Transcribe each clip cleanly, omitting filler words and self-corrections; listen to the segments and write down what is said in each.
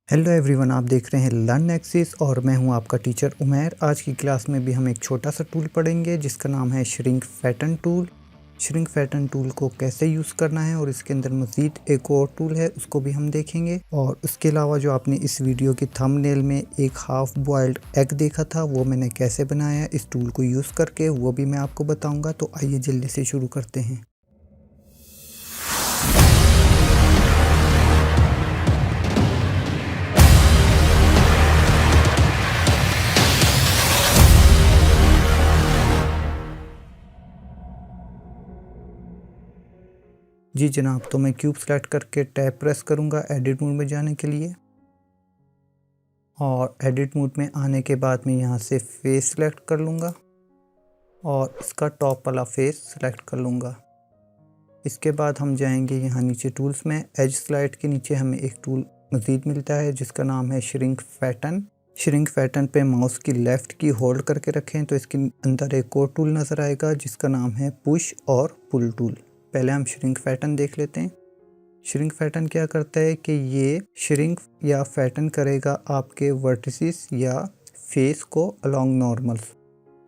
Hello everyone, आप देख रहे हैं लर्न एक्सिस और मैं हूं आपका टीचर उमैर। आज की क्लास में भी हम एक छोटा सा टूल पढ़ेंगे जिसका नाम है श्रिंक फैटन टूल। श्रिंक फैटन टूल को कैसे यूज़ करना है और इसके अंदर मज़ीद एक और टूल है उसको भी हम देखेंगे। और उसके अलावा जो आपने इस वीडियो की थंबनेल में एक हाफ बॉइल्ड एग देखा था वो मैंने कैसे बनाया इस टूल को यूज़ करके, वो भी मैं आपको बताऊँगा। तो आइए जल्दी से शुरू करते हैं। जी जनाब, तो मैं क्यूब सेलेक्ट करके टैब प्रेस करूँगा एडिट मोड में जाने के लिए। और एडिट मोड में आने के बाद मैं यहाँ से फेस सेलेक्ट कर लूँगा और इसका टॉप वाला फेस सेलेक्ट कर लूँगा। इसके बाद हम जाएंगे यहाँ नीचे टूल्स में। एज स्लाइड के नीचे हमें एक टूल मज़ीद मिलता है जिसका नाम है श्रिंक फैटन। श्रिंक फैटन पे माउस की लेफ़्ट की होल्ड करके रखें तो इसके अंदर एक और टूल नज़र आएगा जिसका नाम है पुश और पुल टूल। पहले हम श्रिंक फैटन देख लेते हैं। श्रिंक फैटन क्या करता है कि ये श्रिंक या फैटन करेगा आपके वर्टिसेस या फेस को अलोंग नॉर्मल्स।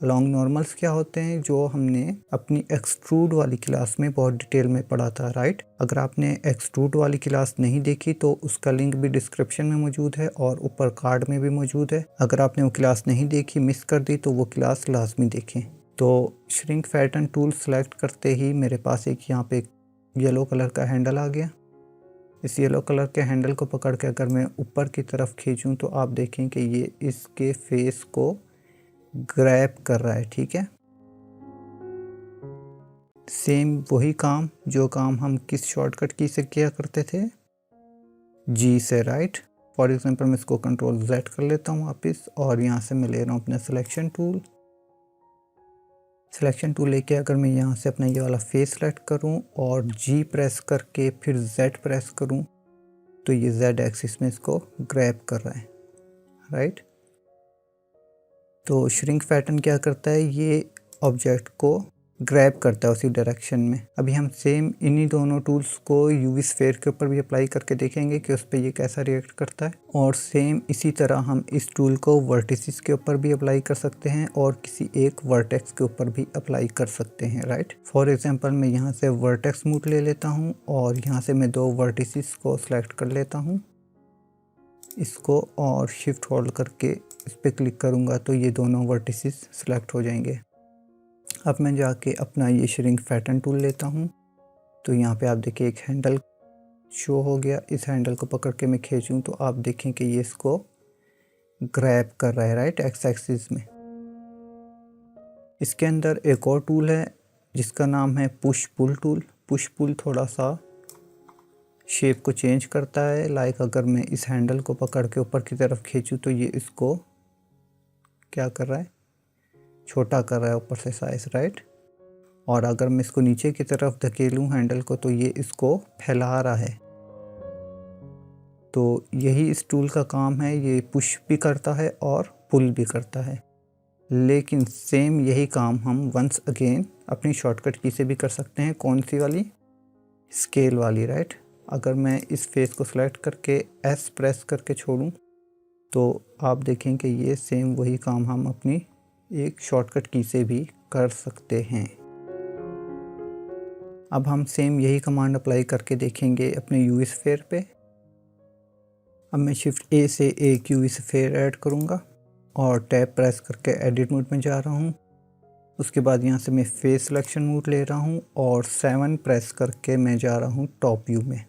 अलोंग नॉर्मल्स क्या होते हैं, जो हमने अपनी एक्सट्रूड वाली क्लास में बहुत डिटेल में पढ़ा था, राइट। अगर आपने एक्सट्रूड वाली क्लास नहीं देखी तो उसका लिंक भी डिस्क्रिप्शन में मौजूद है और ऊपर कार्ड में भी मौजूद है। अगर आपने वो क्लास नहीं देखी, मिस कर दी, तो वो क्लास लाजमी देखें। तो श्रिंक फैटन टूल सेलेक्ट करते ही मेरे पास एक यहाँ पे येलो कलर का हैंडल आ गया। इस येलो कलर के हैंडल को पकड़ के अगर मैं ऊपर की तरफ खींचूं तो आप देखें कि ये इसके फेस को ग्रैब कर रहा है, ठीक है। सेम वही काम जो काम हम किस शॉर्टकट की से किया करते थे, जी से, राइट। फॉर एग्जांपल मैं इसको कंट्रोल Z कर लेता हूँ वापस और यहाँ से मैं ले रहा हूँ अपना सिलेक्शन टूल। सिलेक्शन टूल लेके अगर मैं यहाँ से अपना ये वाला फेस सेलेक्ट करूँ और G प्रेस करके फिर Z प्रेस करूँ तो ये Z एक्सिस में इसको ग्रैब कर रहा है, राइट। तो श्रिंक फैटन क्या करता है, ये ऑब्जेक्ट को ग्रैब करता है उसी डायरेक्शन में। अभी हम सेम इन्हीं दोनों टूल्स को यूवी स्फीयर के ऊपर भी अप्लाई करके देखेंगे कि उस पर ये कैसा रिएक्ट करता है। और सेम इसी तरह हम इस टूल को वर्टिसेस के ऊपर भी अप्लाई कर सकते हैं और किसी एक वर्टेक्स के ऊपर भी अप्लाई कर सकते हैं, राइट। फॉर एग्जांपल मैं यहाँ से वर्टेक्स मूव ले लेता हूँ और यहाँ से मैं दो वर्टिसेस को सिलेक्ट कर लेता हूँ इसको, और शिफ्ट होल्ड करके इस पर क्लिक करूँगा तो ये दोनों वर्टिसेस सिलेक्ट हो जाएंगे। अब मैं जाके अपना ये श्रिंक फैटन टूल लेता हूँ तो यहाँ पे आप देखिए एक हैंडल शो हो गया। इस हैंडल को पकड़ के मैं खींचूँ तो आप देखें कि ये इसको ग्रैब कर रहा है, राइट, एक्स एक्सिस में। इसके अंदर एक और टूल है जिसका नाम है push pull tool. Push pull थोड़ा सा शेप को चेंज करता है। लाइक अगर मैं इस हैंडल को पकड़ के ऊपर की तरफ खींचूँ तो ये इसको क्या कर रहा है, छोटा कर रहा है ऊपर से साइज, राइट। और अगर मैं इसको नीचे की तरफ धकेलूँ हैंडल को तो ये इसको फैला रहा है। तो यही इस टूल का काम है, ये पुश भी करता है और पुल भी करता है। लेकिन सेम यही काम हम वंस अगेन अपनी शॉर्टकट की से भी कर सकते हैं। कौन सी वाली, स्केल वाली, राइट। अगर मैं इस फेस को सिलेक्ट करके S प्रेस करके छोड़ूं तो आप देखें कि ये सेम वही काम हम अपनी एक शॉर्टकट की से भी कर सकते हैं। अब हम सेम यही कमांड अप्लाई करके देखेंगे अपने यूवी स्फीयर पे। अब मैं शिफ्ट A से एक यूवी स्फीयर ऐड करूँगा और टैब प्रेस करके एडिट मोड में जा रहा हूँ। उसके बाद यहाँ से मैं फेस सिलेक्शन मोड ले रहा हूँ और 7 प्रेस करके मैं जा रहा हूँ टॉप व्यू में।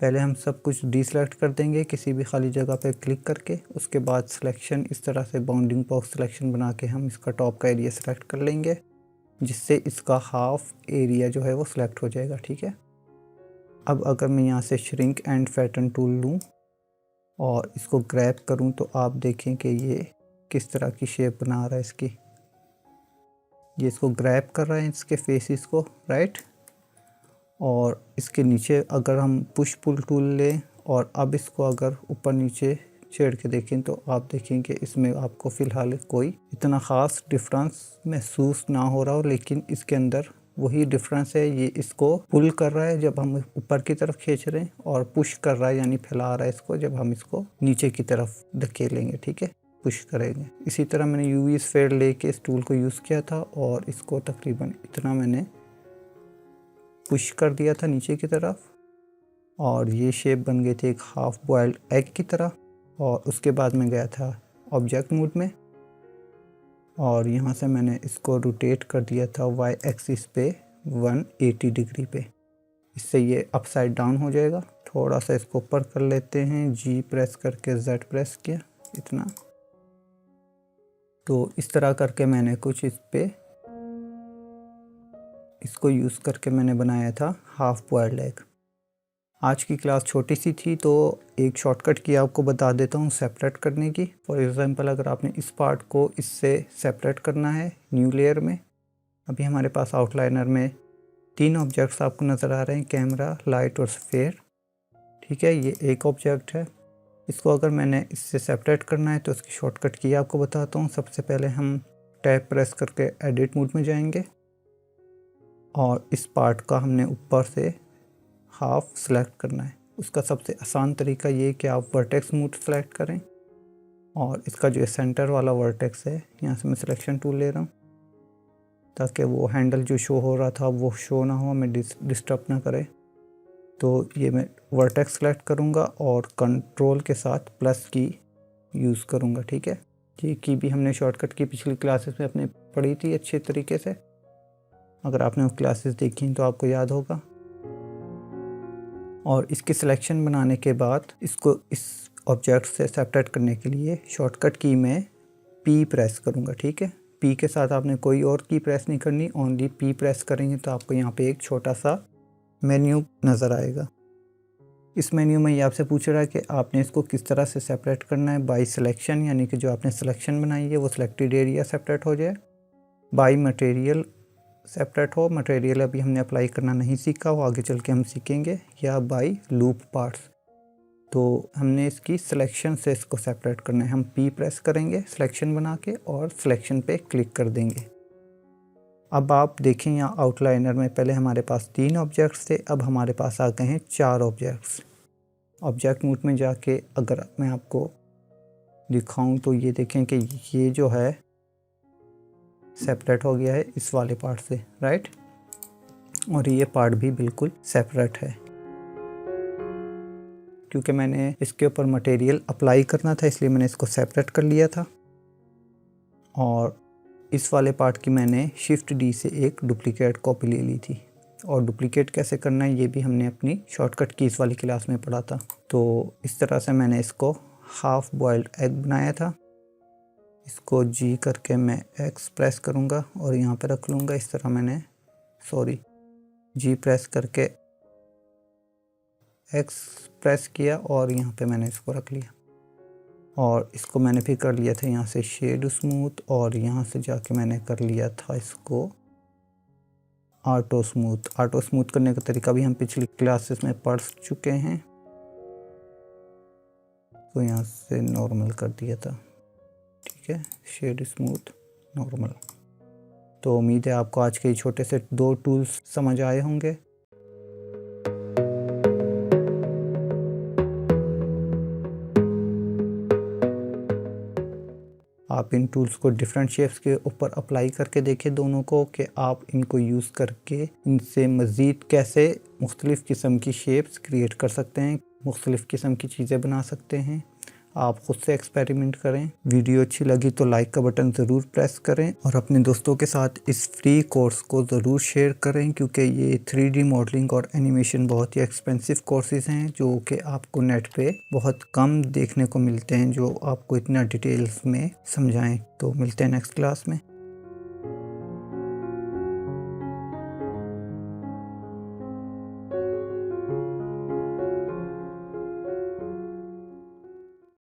पहले हम सब कुछ डीसेलेक्ट कर देंगे किसी भी खाली जगह पे क्लिक करके। उसके बाद सिलेक्शन इस तरह से बाउंडिंग बॉक्स सिलेक्शन बना के हम इसका टॉप का एरिया सेलेक्ट कर लेंगे, जिससे इसका हाफ एरिया जो है वो सिलेक्ट हो जाएगा, ठीक है। अब अगर मैं यहाँ से श्रिंक एंड फैटन टूल लूँ और इसको ग्रैब करूँ तो आप देखें कि ये किस तरह की शेप बना रहा है इसकी। ये इसको ग्रैब कर रहा है इसके फेसेस को, राइट। और इसके नीचे अगर हम पुश पुल टूल लें और अब इसको अगर ऊपर नीचे छेड़ के देखें तो आप देखें कि इसमें आपको फ़िलहाल कोई इतना ख़ास डिफरेंस महसूस ना हो रहा हो, लेकिन इसके अंदर वही डिफरेंस है। ये इसको पुल कर रहा है जब हम ऊपर की तरफ खींच रहे हैं, और पुश कर रहा है यानी फैला रहा है इसको जब हम इसको नीचे की तरफ धकेलेंगे, ठीक है, पुश करेंगे। इसी तरह मैंने यूवी स्फीयर लेके इस टूल को यूज़ किया था और इसको तकरीबन इतना मैंने पुश कर दिया था नीचे की तरफ, और ये शेप बन गई थी एक हाफ बॉइल्ड एग की तरह। और उसके बाद मैं गया था ऑब्जेक्ट मोड में, और यहाँ से मैंने इसको रोटेट कर दिया था वाई एक्सिस पे 180 डिग्री पे। इससे ये अपसाइड डाउन हो जाएगा। थोड़ा सा इसको ऊपर कर लेते हैं, जी प्रेस करके जेड प्रेस किया इतना। तो इस तरह करके मैंने कुछ इस पे इसको यूज़ करके मैंने बनाया था हाफ बॉइल्ड एग। आज की क्लास छोटी सी थी तो एक शॉर्टकट की आपको बता देता हूँ सेपरेट करने की। फॉर एग्जांपल अगर आपने इस पार्ट को इससे सेपरेट करना है न्यू लेयर में, अभी हमारे पास आउटलाइनर में 3 ऑब्जेक्ट्स आपको नज़र आ रहे हैं, कैमरा, लाइट और स्फीयर, ठीक है। ये एक ऑब्जेक्ट है। इसको अगर मैंने इससे सेपरेट करना है तो इसकी शॉर्टकट की आपको बताता हूँ। सबसे पहले हम टैब प्रेस करके एडिट मोड में जाएंगे, और इस पार्ट का हमने ऊपर से हाफ सेलेक्ट करना है। उसका सबसे आसान तरीका ये कि आप वर्टेक्स मोड सेलेक्ट करें, और इसका जो सेंटर वाला वर्टेक्स है यहाँ से मैं सिलेक्शन टूल ले रहा हूँ ताकि वो हैंडल जो शो हो रहा था वो शो ना हो, हमें डिस्टर्ब ना करे। तो ये मैं वर्टेक्स सेलेक्ट करूँगा और कंट्रोल के साथ प्लस की यूज़ करूँगा, ठीक है। ये की भी हमने शॉर्टकट की पिछली क्लासेस में अपने पढ़ी थी अच्छे तरीके से। अगर आपने वो क्लासेस देखी तो आपको याद होगा। और इसकी सिलेक्शन बनाने के बाद इसको इस ऑब्जेक्ट से सेपरेट करने के लिए शॉर्टकट की में पी प्रेस करूँगा, ठीक है। पी के साथ आपने कोई और की प्रेस नहीं करनी, ओनली पी प्रेस करेंगे तो आपको यहाँ पे एक छोटा सा मेन्यू नज़र आएगा। इस मेन्यू में ये आपसे पूछ रहा है कि आपने इसको किस तरह से सेपरेट करना है। बाय सिलेक्शन, यानी कि जो आपने सिलेक्शन बनाई है वो सिलेक्टेड एरिया सेपरेट हो जाए। बाय मटेरियल सेपरेट हो, मटेरियल अभी हमने अप्लाई करना नहीं सीखा, वो आगे चल के हम सीखेंगे। या बाय लूप पार्ट्स, तो हमने इसकी सिलेक्शन से इसको सेपरेट करना है। हम पी प्रेस करेंगे सिलेक्शन बना के और सिलेक्शन पे क्लिक कर देंगे। अब आप देखें यहाँ आउटलाइनर में पहले हमारे पास 3 ऑब्जेक्ट्स थे, अब हमारे पास आ गए हैं 4 ऑब्जेक्ट्स। ऑब्जेक्ट मोड में जाके अगर मैं आपको दिखाऊं तो ये देखें कि ये जो है सेपरेट हो गया है इस वाले पार्ट से, राइट, और ये पार्ट भी बिल्कुल सेपरेट है क्योंकि मैंने इसके ऊपर मटेरियल अप्लाई करना था, इसलिए मैंने इसको सेपरेट कर लिया था। और इस वाले पार्ट की मैंने शिफ्ट डी से एक डुप्लीकेट कॉपी ले ली थी, और डुप्लीकेट कैसे करना है ये भी हमने अपनी शॉर्टकट की इस वाली क्लास में पढ़ा था। तो इस तरह से मैंने इसको हाफ बॉइल्ड एग बनाया था। इसको जी करके मैं एक्स प्रेस करूँगा और यहाँ पे रख लूँगा। इस तरह मैंने जी प्रेस करके एक्स प्रेस किया और यहाँ पे मैंने इसको रख लिया, और इसको मैंने फिर कर लिया था यहाँ से शेड स्मूथ, और यहाँ से जाके मैंने कर लिया था इसको ऑटो स्मूथ। ऑटो स्मूथ करने का तरीका भी हम पिछली क्लासेस में पढ़ चुके हैं। तो यहाँ से नॉर्मल कर दिया था, ठीक है, शेड स्मूथ नॉर्मल। तो उम्मीद है आपको आज के छोटे से 2 टूल्स समझ आए होंगे। आप इन टूल्स को डिफरेंट शेप्स के ऊपर अप्लाई करके देखें दोनों को, कि आप इनको यूज़ करके इनसे मज़ीद कैसे मुख्तलिफ़ किस्म की शेप्स क्रिएट कर सकते हैं, मुख्तलिफ़ किस्म की चीज़ें बना सकते हैं। आप ख़ुद से एक्सपेरिमेंट करें। वीडियो अच्छी लगी तो लाइक का बटन ज़रूर प्रेस करें, और अपने दोस्तों के साथ इस फ्री कोर्स को ज़रूर शेयर करें, क्योंकि ये 3D मॉडलिंग और एनिमेशन बहुत ही एक्सपेंसिव कोर्सेज़ हैं जो कि आपको नेट पे बहुत कम देखने को मिलते हैं, जो आपको इतना डिटेल्स में समझाएं। तो मिलते हैं नेक्स्ट क्लास में।